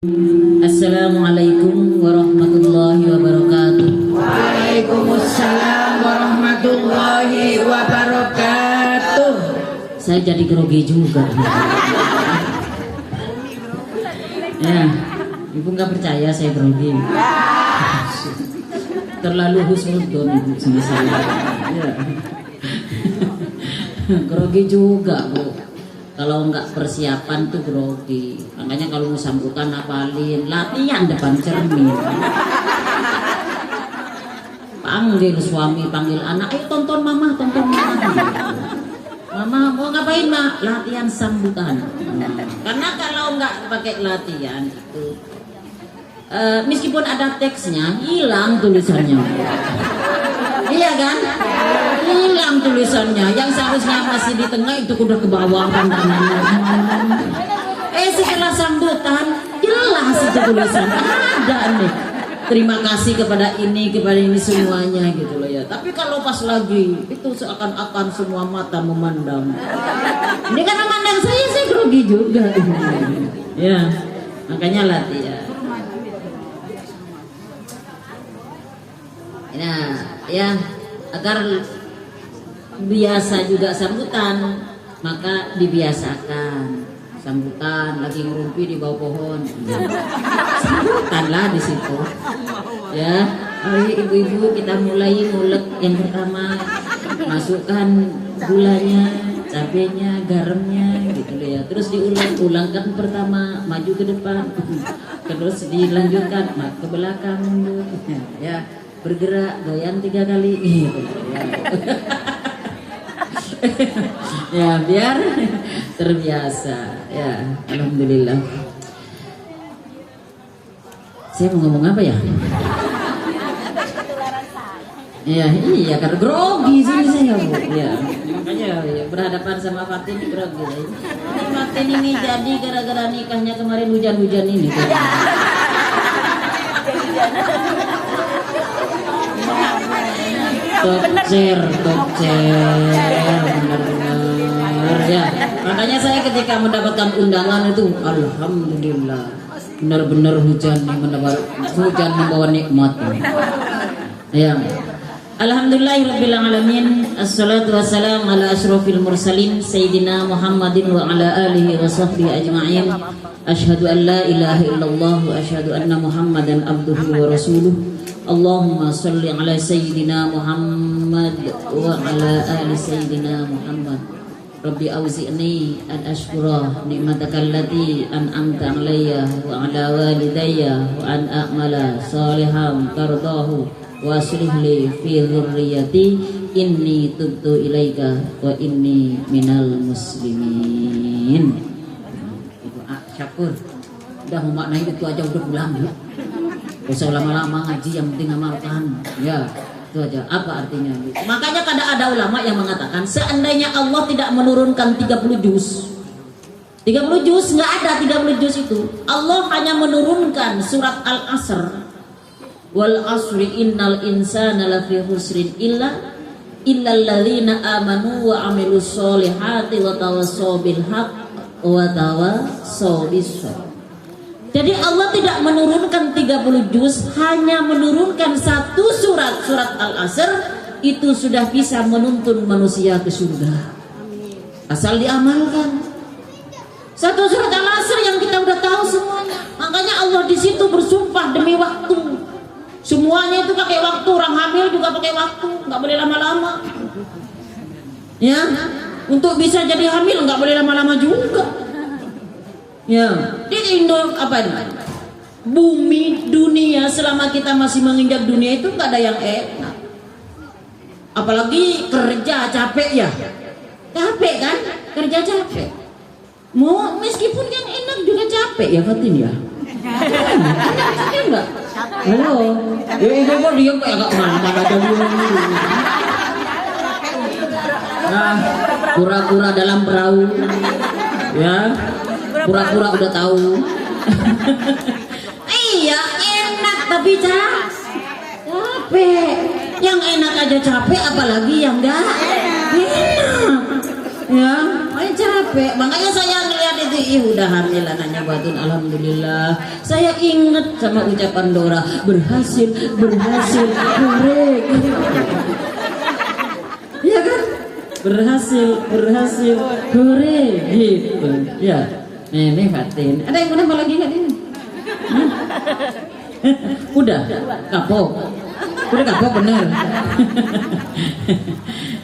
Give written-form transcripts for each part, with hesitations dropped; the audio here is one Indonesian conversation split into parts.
Assalamualaikum warahmatullahi wabarakatuh. Waalaikumsalam warahmatullahi wabarakatuh. Saya jadi grogi juga. Ya, ibu nggak percaya saya grogi. Terlalu husnudon ibu sama saya. Ya. Grogi juga bu. Kalau nggak persiapan tuh grogi. Makanya kalau mau sambutan hafalin, latihan depan cermin. Panggil suami, panggil anak, ayo tonton mama, tonton mama. Mama mau ngapain mak? Latihan sambutan. Karena kalau nggak pakai latihan itu, meskipun ada teksnya, hilang tulisannya. Iya kan? Hilang tulisannya. Yang seharusnya masih di tengah itu udah ke bawah pandangannya. Setelah sambutan jelas itu tulisan ada nih. Terima kasih kepada ini semuanya gitu loh ya. Tapi kalau pas lagi itu seakan-akan semua mata memandang. Ini kan memandang saya grogi juga. Ya, makanya latihan. Nah, ya agar biasa juga sambutan, maka dibiasakan. Sambutan lagi ngerumpi di bawah pohon, sambutanlah di situ. Ya, ayo ibu-ibu kita mulai ngulek yang pertama, masukkan gulanya, cabenya, garamnya, gitu ya. Terus diulang-ulangkan pertama, maju ke depan, terus dilanjutkan ke belakang, ya, bergerak, goyang 3 kali, gitu. Ya biar terbiasa ya. Alhamdulillah. Saya mau ngomong apa ya? Ya iya karena grogi sini saya bu. Ya makanya ya, berhadapan sama Fatin grogi. Fatin ini jadi gara-gara nikahnya kemarin hujan-hujan ini. Tokcer, benar-benar ya. Makanya saya ketika mendapatkan undangan itu, alhamdulillah, benar-benar hujan membawa nikmat. Ya, alhamdulillahirabbil alamin. Assalatu wassalamu ala asyrofil mursalin sayyidina Muhammadin wa ala alihi wa sahbihi ajma'in. Asyhadu an la ilaha illallah wa asyhadu anna Muhammadan abduhu wa rasuluh. Allahumma salli ala sayyidina Muhammad wa ala ali sayyidina Muhammad. Rabbi auzi'ni an ashkura ni'mataka allati an'amta alayya wa ala walidayya wa an a'mala salihan tardahu wa aslih li fi dhurriyyati inni tubtu ilaika wa inni minal muslimin. Ibu Syakur udah memaknai itu aja udah pulang ya. Gak usah lama-lama ngaji, yang penting amalkan. Ya, itu aja. Apa artinya? Makanya ada ulama yang mengatakan seandainya Allah tidak menurunkan 30 juz. 30 juz nggak ada 30 juz itu. Allah hanya menurunkan surat Al-Asr. Wal asri innal insana lafi khusrin illal ladzina amanu wa amilus solihati wa tawassaw bil haqq wa tawassaw bis sabr. Jadi Allah tidak menurunkan 30 juz, hanya menurunkan satu surat Al-Asr, itu sudah bisa menuntun manusia ke surga. Asal diamalkan. Satu surat Al-Asr yang kita udah tahu semuanya. Makanya Allah di situ bersumpah demi waktu. Semuanya itu pakai waktu, orang hamil juga pakai waktu, nggak boleh lama-lama. Ya, untuk bisa jadi hamil nggak boleh lama-lama juga. Ya, di Indo apa ini? Bumi dunia selama kita masih menginjak dunia itu nggak ada yang enak. Apalagi kerja capek ya, capek kan? Kerja capek. Mau meskipun yang enak juga capek ya Fatin ya. Capek enggak? Halo, ya ibu kok diam kayak nggak mantap aja dulu. Nah, kura-kura dalam perahu, ya. Pura-pura udah tahu. Iya enak tapi capek. Yang enak aja capek, apalagi yang enggak enak. Ya, capek. Makanya saya ngeliat itu udah hamil anaknya Batun, alhamdulillah. Saya ingat sama ucapan Dora, berhasil, hore. Iya kan? Berhasil, hore, gitu. Ya, ini Fatin. Ada yang mau nambah lagi nggak ini? Udah, kapok. Udah kapok bener.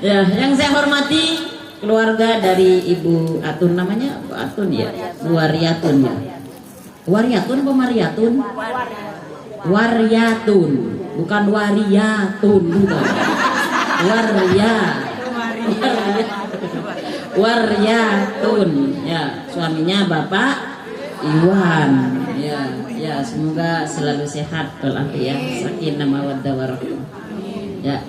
Ya, yang saya hormati keluarga dari Ibu Atun, namanya Bu Atun ya, Bu Waryatun ya. Waryatun apa Mariatun? Waryatun, bukan Wariyatun, bukan. Waryatun, ya, suaminya Bapak Iwan, ya, semoga selalu sehat walafiat, sakinah mawaddah warahmah. Ya,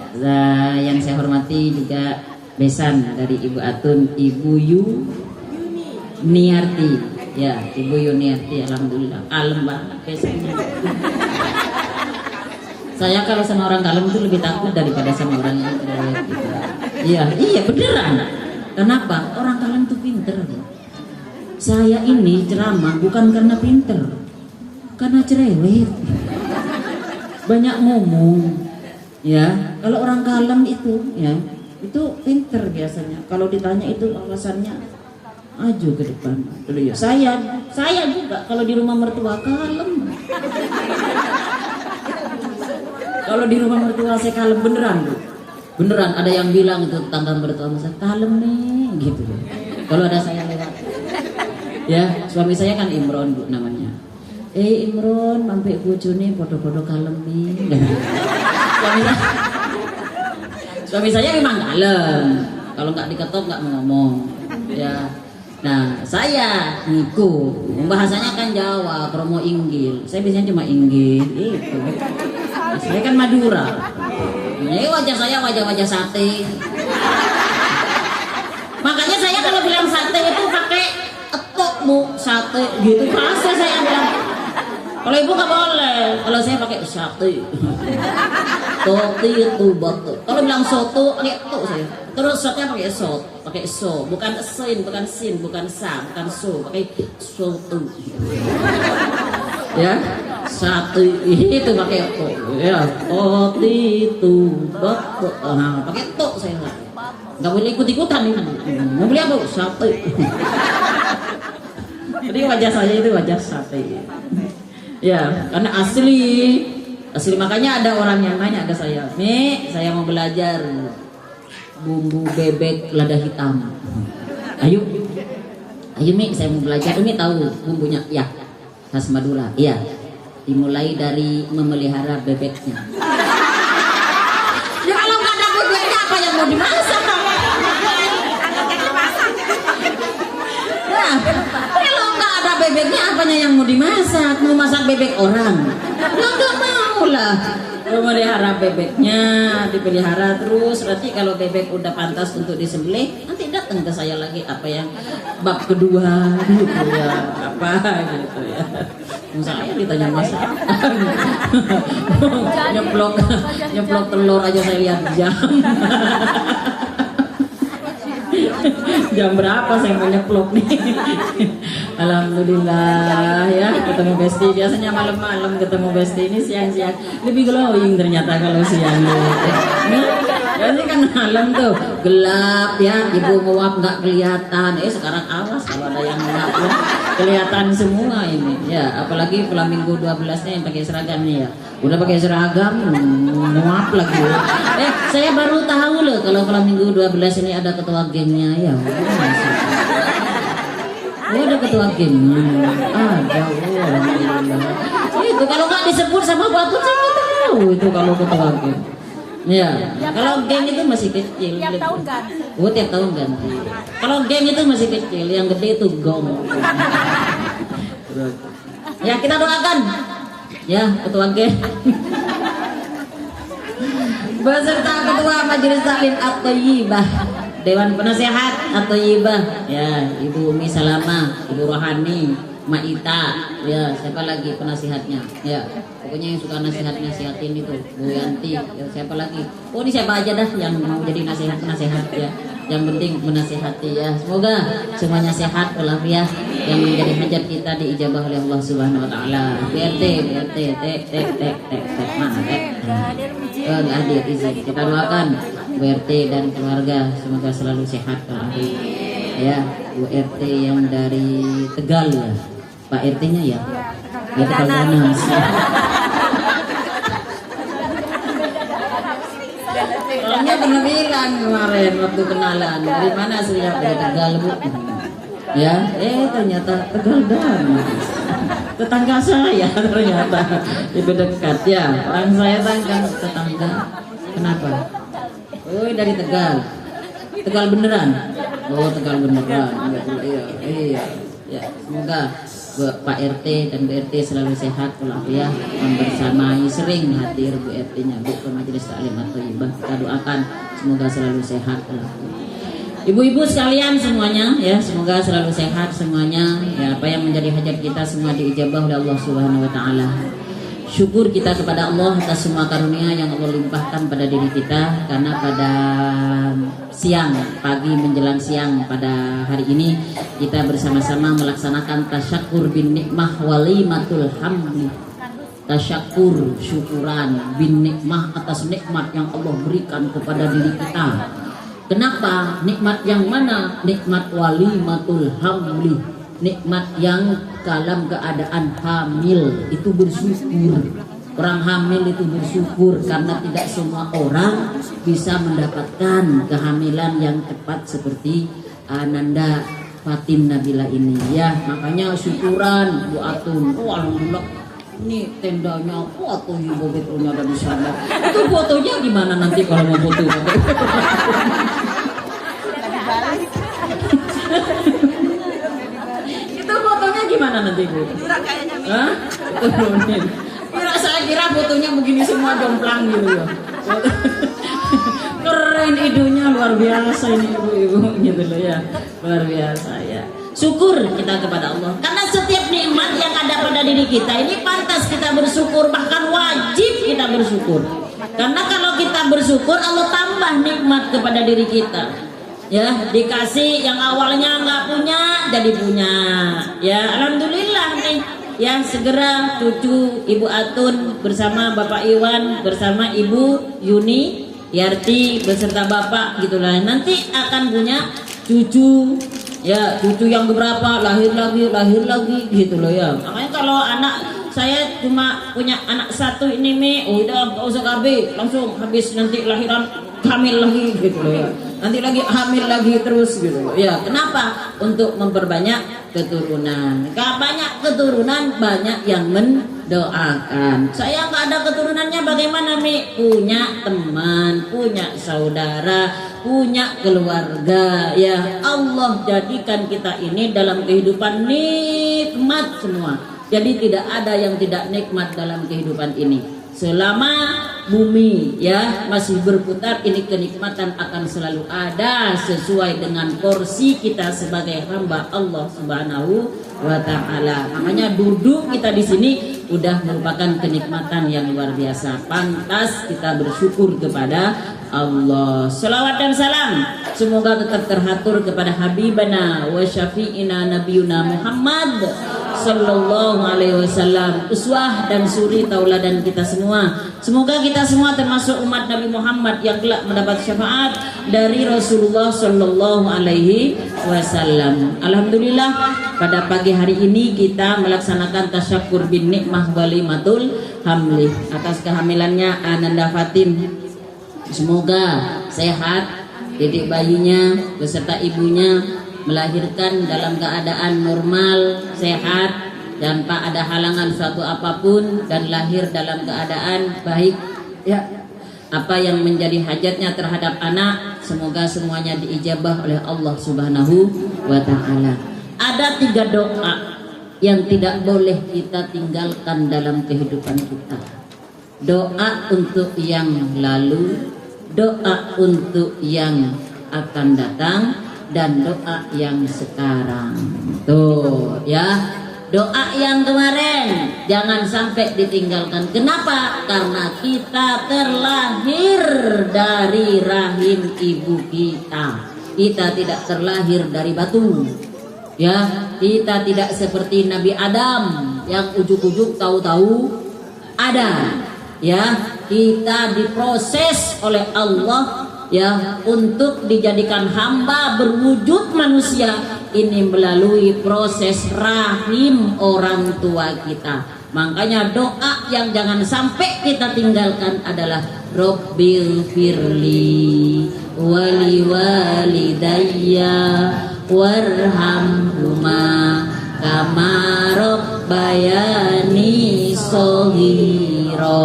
yang saya hormati juga besan dari Ibu Atun, Ibu Yuniarti, ya, Ibu Yuniarti, alhamdulillah, kalem banget besannya. Saya kalau sama orang kalem itu lebih takut daripada sama orang yang cerewet gitu. Iya beneran. Kenapa? Orang kalem itu pinter. Saya ini ceramah bukan karena pinter, karena cerewet, banyak ngomong. Ya, kalau orang kalem itu, ya, itu pinter biasanya. Kalau ditanya itu alasannya, maju ke depan. Dulu ya. Saya juga kalau di rumah mertua kalem. Kalau di rumah mertua saya kalem beneran, Bu. Beneran ada yang bilang itu tetangga mertua saya kalem nih, gitu. Kalau ada saya lewat. Ya, suami saya kan Imron, Bu, namanya. Imron, mampir bojone podo-podo kalem nih. Suami saya memang kalem. Kalau nggak diketok nggak mau ngomong. Ya. Nah, saya Niku, bahasanya kan Jawa, kromo inggil. Saya biasanya cuma inggil, itu. Saya kan Madura. Ini wajah saya wajah sate. Makanya saya kalau bilang sate itu pakai etok, Bu, sate gitu. Rasa saya bilang. Kalau ibu nggak boleh. Kalau saya pakai sate. Toti itu batu. Kalau bilang soto pakai to saya. Terus sotnya pakai sot, pakai so, bukan sin, bukan sin, bukan sa, bukan so, pakai soto. Ya, sate itu pakai to. Ya, toti itu batu. Nah, pakai to saya nggak boleh ikut-ikutan ini. Mau beli apa? Sate. Jadi wajah saya itu wajah sate. Ya, karena asli makanya ada orang yang nanya ke saya, "Mi, saya mau belajar bumbu bebek lada hitam." Ayo Mi, saya mau belajar. Mi tahu bumbunya? Ya, khas Madura. Iya. Dimulai dari memelihara bebeknya. Ya kalau nggak ada bebeknya apa yang mau dimasak? Nah, kalau nggak ada bebeknya apanya yang mau dimasak? Mau masak bebek orang? Nggak mau lah. Memelihara bebeknya, dipelihara terus. Nanti kalau bebek udah pantas untuk disembelih, nanti datang ke saya lagi apa yang bab kedua gitu ya, apa gitu ya. Saya ditanya masak. nyeplok telur aja saya lihat jam. Jam berapa saya mau nyeplok nih. Alhamdulillah ya, ketemu Besti. Biasanya malam-malam ketemu Besti, ini siang-siang lebih glowing ternyata kalau siang nih. Biasanya kan malam tuh gelap ya, ibu nguap nggak kelihatan. Sekarang awas kalau ada yang nguap ya, kelihatan semua ini ya. Apalagi Flamingo 12-nya yang pakai seragam nih ya, udah pakai seragam nguap lagi. Saya baru tahu loh kalau Flamingo 12 ini ada ketua gengnya ya. Ada ketua gengnya. Alhamdulillah. Itu kalau nggak disebut sama Batu saya nggak tahu itu kalau ketua geng. Ya, kalau geng itu masih kecil. Tiap tahun ganti. Tiap tahun ganti. Kalau geng itu masih kecil, yang gede itu gong. Ya, kita doakan. Ya, ketua geng. Beserta ketua Majelis Taklim At-Thayyibah, Dewan Penasehat At-Thayyibah, ya, Ibu Umi Salama, Ibu Rohani, Maita, ya siapa lagi penasihatnya, ya pokoknya yang suka nasihatin itu Bu Yanti, ya, siapa lagi? Oh ini siapa aja dah yang mau jadi nasihat ya. Yang penting menasihati ya. Semoga semuanya sehat walafiat, yang menjadi hajat kita diijabah oleh Allah Subhanahu Wa Taala. BRT, mana nggak hadir izin. Kita doakan Bu RT dan keluarga semoga selalu sehat walafiat. Ya, Bu RT yang dari Tegal ya. Pak RT-nya ya. Ya Tegal Ganas. Orangnya pernah bilang kemarin waktu kenalan, dari mana aslinya? Dari Tegal Bu. Ya, ternyata Tegal Ganas. Tetangga saya ternyata itu dekat ya. Orang saya kan tetangga. Kenapa? Oh dari Tegal. Tegal beneran. Oh Tegal beneran. Iya. Ya, semoga Pak RT dan Bu RT selalu sehat walafiat, membersamai sering hadir Bu RT-nya Bu ke Majelis Taklim At-Thayyibah. Kita doakan semoga selalu sehat walafiat. Ibu-ibu sekalian semuanya ya, semoga selalu sehat semuanya. Ya, apa yang menjadi hajat kita semua diijabah oleh Allah Subhanahu Wa Taala. Syukur kita kepada Allah atas semua karunia yang Allah limpahkan pada diri kita, karena pada siang, pagi menjelang siang pada hari ini kita bersama-sama melaksanakan tasyakur bin nikmah walimatul hamdi. Tasyakur, syukuran bin nikmah atas nikmat yang Allah berikan kepada diri kita. Kenapa? Nikmat yang mana? Nikmat walimatul hamli. Nikmat yang dalam keadaan hamil itu bersyukur. Orang hamil itu bersyukur karena tidak semua orang bisa mendapatkan kehamilan yang tepat seperti Ananda Fatin Nabila ini ya. Makanya syukuran Bu Atun. Oh alhamdulillah ini tendanya foto Ibu Betunya ada di sana. Itu fotonya gimana nanti kalau mau foto? Gimana nanti Bu? Hah? Turunin. Saya kira fotonya begini semua jomplang gitu ya. Keren idenya luar biasa ini ibu-ibu gitu loh ya. Luar biasa ya. Syukur kita kepada Allah. Karena setiap nikmat yang ada pada diri kita ini pantas kita bersyukur, bahkan wajib kita bersyukur. Karena kalau kita bersyukur Allah tambah nikmat kepada diri kita. Ya, dikasih yang awalnya nggak punya jadi punya. Ya, alhamdulillah nih. Ya, segera cucu Ibu Atun bersama Bapak Iwan bersama Ibu Yuni Yarti beserta Bapak gitulah. Nanti akan punya cucu. Ya, cucu yang beberapa lahir lagi gitu loh ya. Makanya kalau anak saya cuma punya anak satu ini udah nggak usah KB, langsung habis nanti lahiran hamil lagi gitu loh ya. Nanti lagi hamil lagi terus gitu loh. Ya, kenapa? Untuk memperbanyak keturunan. Kalau banyak keturunan banyak yang mendoakan. Saya nggak ada keturunannya bagaimana punya teman, punya saudara, punya keluarga. Ya, Allah jadikan kita ini dalam kehidupan nikmat semua. Jadi tidak ada yang tidak nikmat dalam kehidupan ini. Selama bumi ya masih berputar, ini kenikmatan akan selalu ada sesuai dengan porsi kita sebagai hamba Allah Subhanahu wa Ta'ala. Makanya duduk kita di sini udah merupakan kenikmatan yang luar biasa. Pantas kita bersyukur kepada Allah. Salawat dan salam semoga tetap terhatur kepada Habibana wa Syafi'ina Nabiyuna Muhammad sallallahu alaihi wasallam, uswah dan suri tauladan kita semua. Semoga kita semua termasuk umat Nabi Muhammad yang kelak mendapat syafaat dari Rasulullah sallallahu alaihi wasallam. Alhamdulillah pada pagi hari ini kita melaksanakan tasyakur bin nikmah walimatul hamli atas kehamilannya Ananda Fatin. Semoga sehat, didik bayinya beserta ibunya melahirkan dalam keadaan normal, sehat, tanpa ada halangan suatu apapun, dan lahir dalam keadaan baik. Ya, apa yang menjadi hajatnya terhadap anak, semoga semuanya diijabah oleh Allah Subhanahu wa Ta'ala. Ada 3 doa yang tidak boleh kita tinggalkan dalam kehidupan kita. Doa untuk yang lalu, doa untuk yang akan datang, dan doa yang sekarang. Tuh ya, doa yang kemarin jangan sampai ditinggalkan. Kenapa? Karena kita terlahir dari rahim ibu kita. Kita tidak terlahir dari batu. Ya, kita tidak seperti Nabi Adam yang ujuk-ujuk tahu-tahu ada. Ya, kita diproses oleh Allah ya untuk dijadikan hamba berwujud manusia ini melalui proses rahim orang tua kita. Makanya doa yang jangan sampai kita tinggalkan adalah Rabbil firli wali walidayya warhamhuma kama rabbayani shaghira.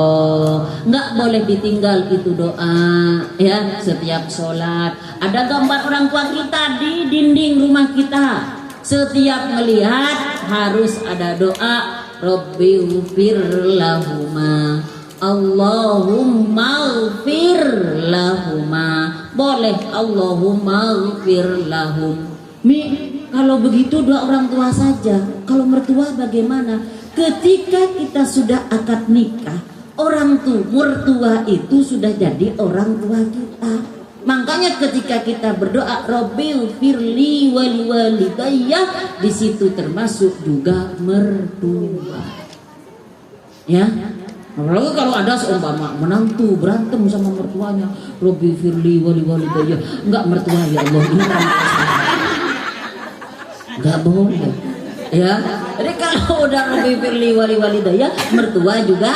Nggak boleh ditinggal itu doa ya setiap sholat. Ada gambar orang tua kita di dinding rumah kita. Setiap melihat harus ada doa Rabbighfir lahuma Allahumma ighfir lahuma. Boleh Allahumma ighfir lahum. Kalau begitu doa orang tua saja. Kalau mertua bagaimana? Ketika kita sudah akad nikah, orang tua mertua itu sudah jadi orang tua kita. Makanya ketika kita berdoa Rabbil firli wali walidayya, di situ termasuk juga mertua. Ya. Apalagi kalau ada seumpama menantu berantem sama mertuanya, Rabbil firli wali walidayya, enggak mertua ya Allah ini kan enggak boleh. Ya. Jadi kalau udah Rabbil firli wali walidayya, mertua juga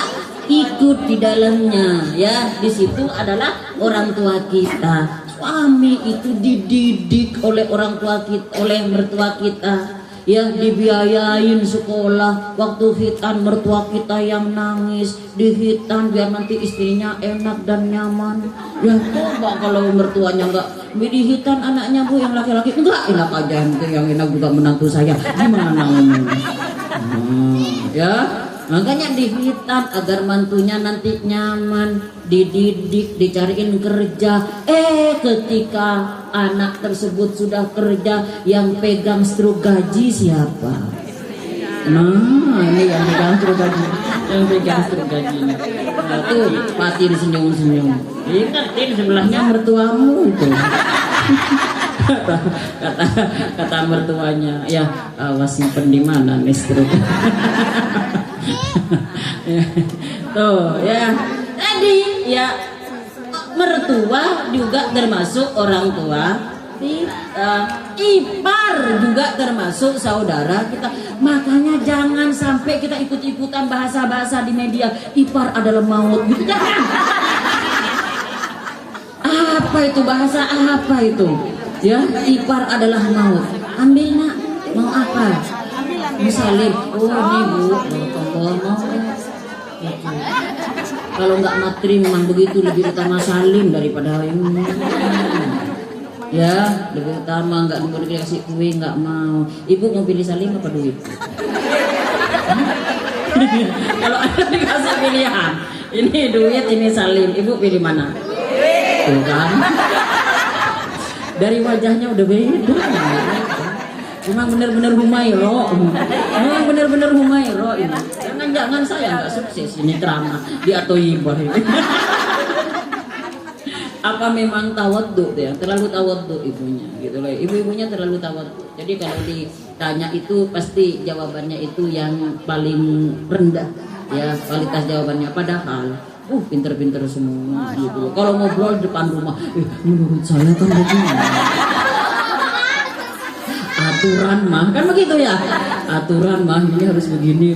ikut di dalamnya ya. Di situ adalah orang tua kita. Suami itu dididik oleh orang tua kita, oleh mertua kita ya, dibiayain sekolah. Waktu hitan mertua kita yang nangis di hitan biar nanti istrinya enak dan nyaman ya. Coba kalau mertuanya enggak di hitan anaknya bu yang laki-laki enggak enak aja, yang enak juga menantu saya gimana ya. Makanya dihitan agar mantunya nanti nyaman, dididik, dicariin kerja. Ketika anak tersebut sudah kerja, yang pegang struk gaji siapa? Nah, ini yang pegang struk gaji, yang pegang struk gajinya. Nah, tuh pasti disenyum-senyum. Ingatin sebelahnya mertuamu itu. kata mertuanya, ya awas simpen di mana nih struk. Tuh ya, jadi ya mertua juga termasuk orang tua kita, ipar juga termasuk saudara kita. Makanya jangan sampai kita ikut-ikutan bahasa-bahasa di media ipar adalah maut gitu, jangan. Apa itu bahasa apa itu? Ya, ipar adalah maut. Ambil nak, mau apa? Misalin, oh ini bu, mau. Kalau nggak matri memang begitu, lebih utama salim daripada ini. Ya, lebih utama nggak mau dikasih kue nggak mau. Ibu mau pilih salim apa duit? Kalau ada dikasih pilihan, ini duit, ini salim, ibu pilih mana? Tuh kan? Dari wajahnya udah beda. Memang benar-benar Humairo. Memang benar-benar Humairo ini. Jangan saya nggak sukses ini drama di Atoibah ini. Apa memang tawaddu ya? Terlalu tawaddu ibunya gitu loh. Ibu-ibunya terlalu tawaddu. Jadi kalau ditanya itu pasti jawabannya itu yang paling rendah ya, kualitas jawabannya. Padahal pinter-pinter semua gitu. Kalau ngobrol depan rumah, menurut saya kan begini. Aturan mah kan begitu ya. Aturan mah ini harus begini.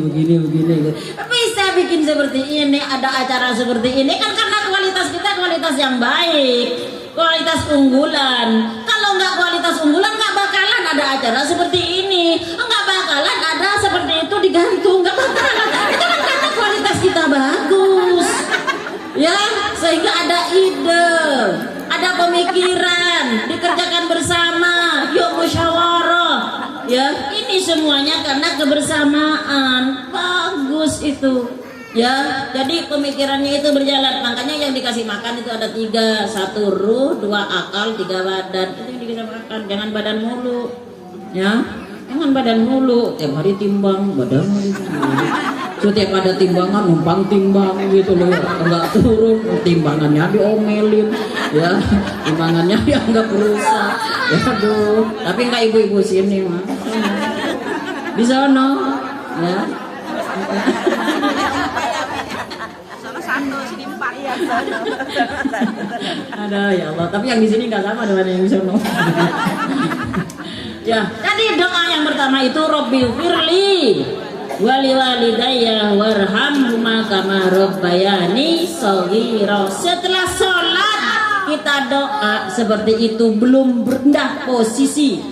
Bisa bikin seperti ini, ada acara seperti ini kan karena kualitas kita kualitas yang baik, kualitas unggulan. Kalau nggak kualitas unggulan nggak bakalan ada acara seperti ini, nggak bakalan ada seperti itu digantung, nggak bakalan. Itu kan karena kualitas kita bagus, ya sehingga ada ide, ada pemikiran, dikerjakan bersama, yuk musyawarah. Ya, ini semuanya karena kebersamaan. Bagus itu. Ya, jadi pemikirannya itu berjalan. Makanya yang dikasih makan itu ada 3, 1 ruh, 2 akal, 3 badan. Itu yang dikasih makan, jangan badan mulu. Ya. Jangan badan mulu, tiap hari timbang badan. Setiap ada timbangan numpang timbang gitu loh, enggak turun, timbangannya diomelin, ya timbangannya dianggap rusak, ya aduh. Tapi enggak ibu-ibu sini mah, di sana, ya. Ada ya Allah, tapi yang di sini nggak sama dengan yang di sana. Ya, tadi doa yang pertama itu Robbil firli wali walidayya warhamhuma kama rabbayani shaghira. Setelah sholat kita doa seperti itu, belum rendah posisi.